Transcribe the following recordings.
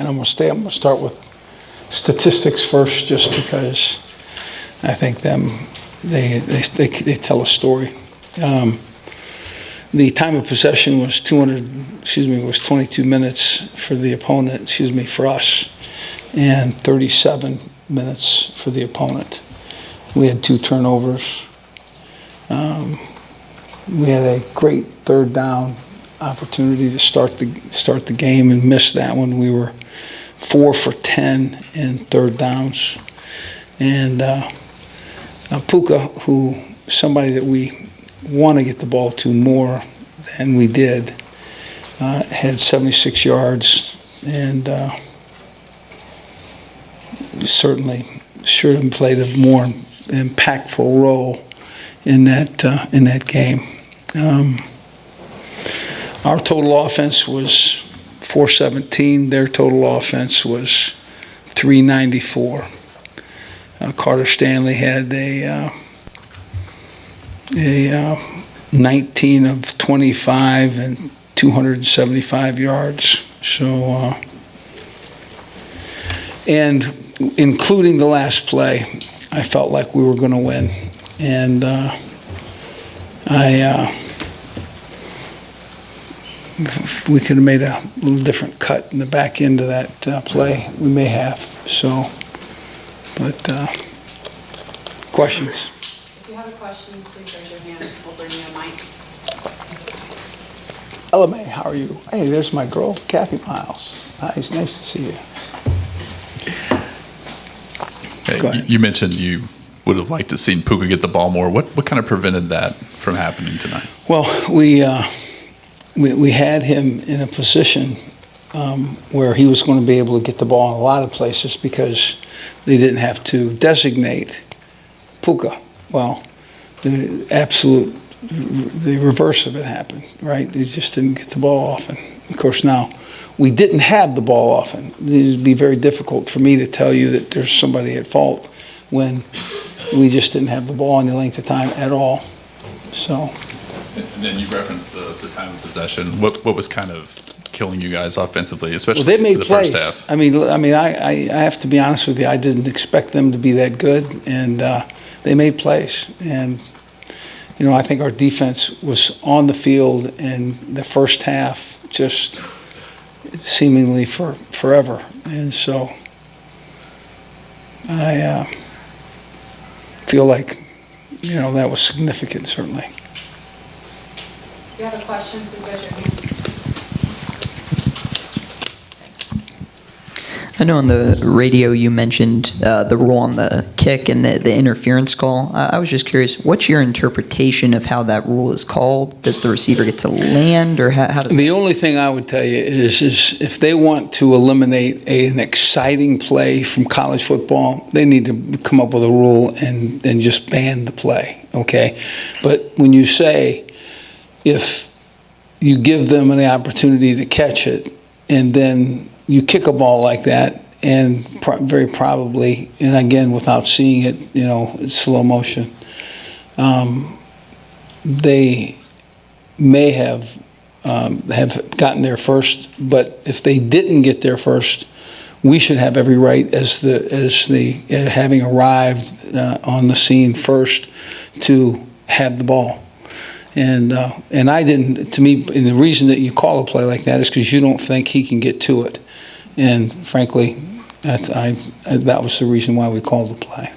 And I'm going to start with statistics first, just because I think they tell a story. The time of possession was 22 minutes for the opponent, for us, and 37 minutes for the opponent. We had 2 turnovers. We had a great third down opportunity to start the game and missed that one. We were 4 for 10 in third downs. And Puka, who somebody that we want to get the ball to more than we did, had 76 yards, and certainly should have played a more impactful role in that game. Our total offense was 417. Their total offense was 394. Carter Stanley had a 19 of 25 and 275 yards. So, and including the last play, I felt like we were going to win. And if we could have made a little different cut in the back end of that play, we may have. So, but questions? If you have a question, please raise your hand. We'll bring you a mic. LMA, how are you? Hey, there's my girl, Kathy Miles. Nice to see you. Hey, you mentioned you would have liked to see Puka get the ball more. What kind of prevented that from happening tonight? Well, we had him in a position where he was going to be able to get the ball in a lot of places because they didn't have to designate Puka. Well, the reverse of it happened, right? They just didn't get the ball often. Of course, now we didn't have the ball often. It would be very difficult for me to tell you that there's somebody at fault when we just didn't have the ball any length of time at all. So. And then you referenced the time of possession. What was kind of killing you guys offensively, especially they made for the plays. first half? I have to be honest with you. I didn't expect them to be that good, and they made plays. And I think our defense was on the field in the first half just seemingly for forever. And so I feel like that was significant, certainly. If you have a question, please raise your hand. I know on the radio you mentioned the rule on the kick and the interference call. I was just curious, what's your interpretation of how that rule is called? Does the receiver get to land, or how does The only thing I would tell you is if they want to eliminate an exciting play from college football, they need to come up with a rule and just ban the play, okay? But when you say if you give them an opportunity to catch it and then you kick a ball like that, and very probably, and again, without seeing it, in slow motion, they may have gotten there first. But if they didn't get there first, we should have every right, as having arrived on the scene first, to have the ball. And I didn't. To me, and the reason that you call a play like that is because you don't think he can get to it. And frankly, that was the reason why we called the play.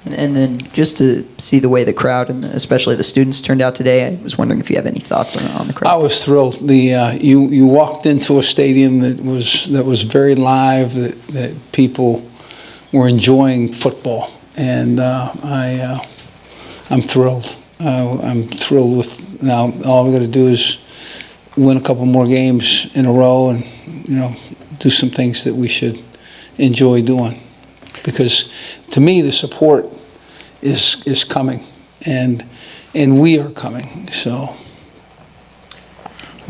And then just to see the way the crowd and especially the students turned out today, I was wondering if you have any thoughts on the crowd. I was thrilled. You walked into a stadium that was very live, that people were enjoying football, and I'm thrilled. I'm thrilled with now. All we got to do is win a couple more games in a row, and do some things that we should enjoy doing. Because to me, the support is coming, and we are coming. So,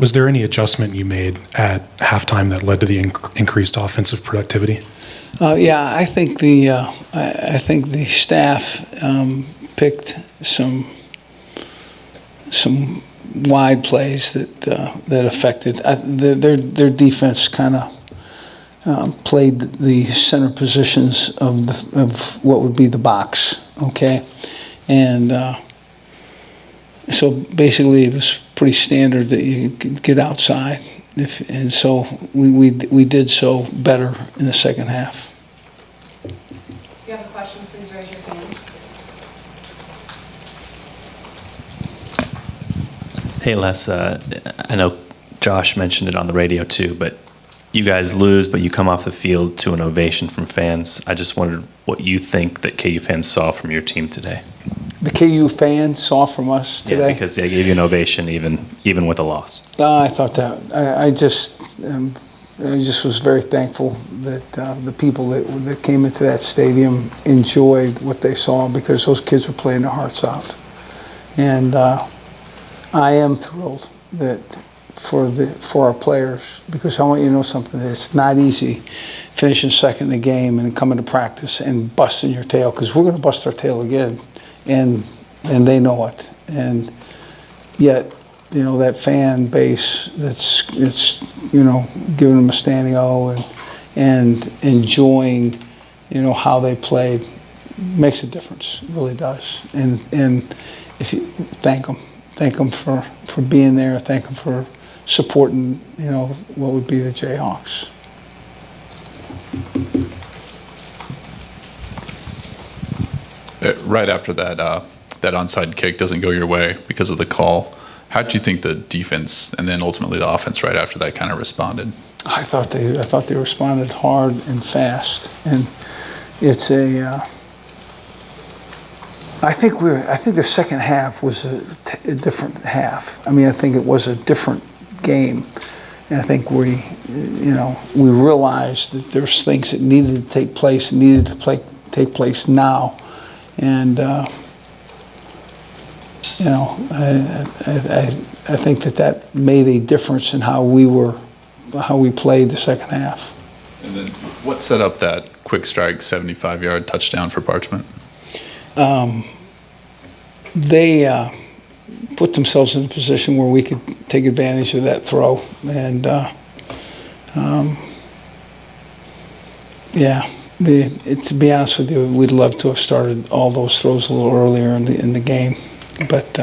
was there any adjustment you made at halftime that led to the increased offensive productivity? Yeah, I think the staff picked some wide plays that affected their defense. Kind of played the center positions of what would be the box, okay? And so basically it was pretty standard that you could get outside. And so we did so better in the second half. If you have a question, please raise your hand. Hey, Les, I know Josh mentioned it on the radio too, but you guys lose, but you come off the field to an ovation from fans. I just wondered what you think that KU fans saw from your team today. The KU fans saw from us today. Yeah, because they gave you an ovation even with a loss. I thought that I just was very thankful that the people that came into that stadium enjoyed what they saw, because those kids were playing their hearts out, and I am thrilled that for our players, because I want you to know something. It's not easy finishing second in the game and coming to practice and busting your tail, because we're going to bust our tail again, and they know it. And yet, you know, that fan base it's giving them a standing O and enjoying, you know, how they played makes a difference. It really does. And if you thank them for being there, thank them for supporting, you know, what would be the Jayhawks. Right after that onside kick doesn't go your way because of the call, how do you think the defense and then ultimately the offense right after that kind of responded? I thought they responded hard and fast, and it's I think the second half was a different half. I mean, I think it was a different game, and I think we realized that there's things that needed to take place, take place now, and I think that made a difference in how we played the second half. And then what set up that quick strike 75-yard touchdown for Parchment? They put themselves in a position where we could take advantage of that throw, and to be honest with you, we'd love to have started all those throws a little earlier in the game, but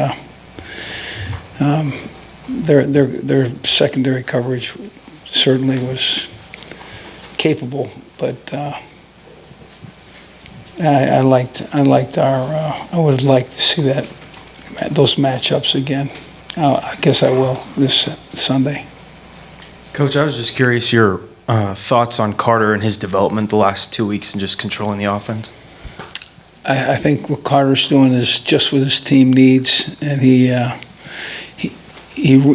their secondary coverage certainly was capable, but I would like to see those matchups again. I guess I will this Sunday. Coach, I was just curious your thoughts on Carter and his development the last 2 weeks and just controlling the offense. I think what Carter's doing is just what his team needs, and he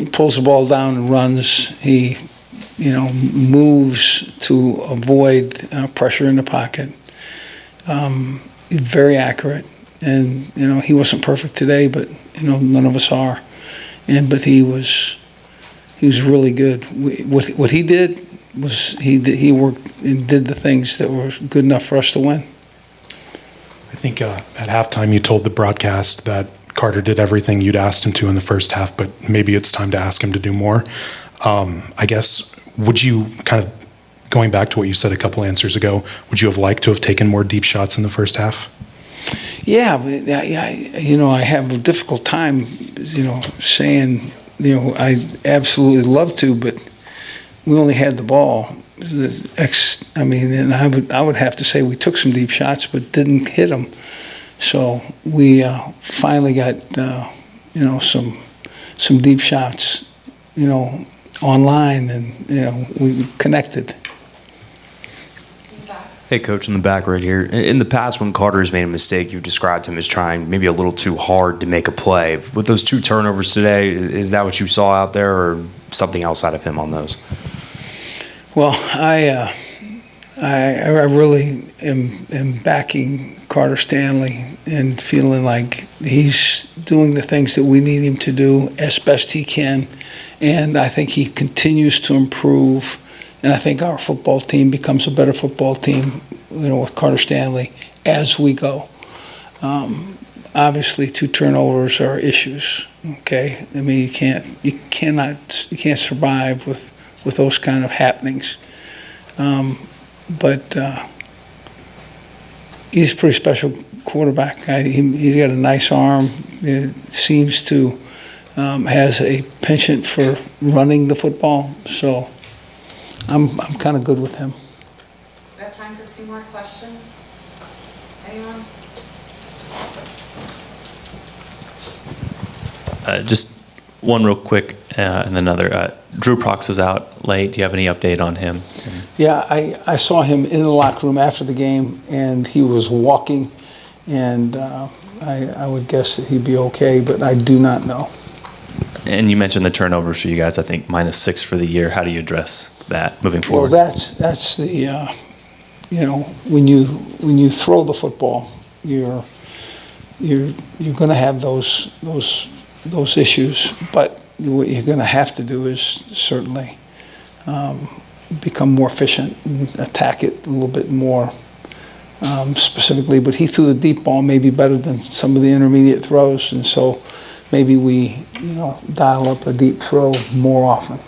pulls the ball down and runs. He moves to avoid pressure in the pocket. Very accurate, and he wasn't perfect today, but none of us are. But he was really good. What he did was he worked and did the things that were good enough for us to win. I think at halftime you told the broadcast that Carter did everything you'd asked him to in the first half, but maybe it's time to ask him to do more. I guess, would you kind of, going back to what you said a couple answers ago, would you have liked to have taken more deep shots in the first half? Yeah, but I have a difficult time, saying, I absolutely love to, but we only had the ball. And I would have to say we took some deep shots, but didn't hit them. So we finally got, some deep shots, online, and we connected. Hey, Coach, in the back right here. In the past, when Carter's made a mistake, you've described him as trying maybe a little too hard to make a play. With those 2 turnovers today, is that what you saw out there, or something else out of him on those? Well, I really am backing Carter Stanley and feeling like he's doing the things that we need him to do as best he can, and I think he continues to improve. And I think our football team becomes a better football team, with Carter Stanley as we go. Obviously, 2 turnovers are issues. Okay, I mean you can't survive with those kind of happenings. But he's a pretty special quarterback. He's got a nice arm. It seems to has a penchant for running the football. So I'm kind of good with him. We have time for 2 more questions. Anyone? Just one real quick and another. Drew Prox was out late. Do you have any update on him? Yeah, I saw him in the locker room after the game, and he was walking, and I would guess that he'd be okay, but I do not know. And you mentioned the turnovers for you guys, I think -6 for the year. How do you address that moving Well, forward? that's the when you throw the football, you're going to have those issues, but what you're going to have to do is certainly become more efficient and attack it a little bit more specifically. But he threw the deep ball maybe better than some of the intermediate throws, and so maybe we dial up a deep throw more often.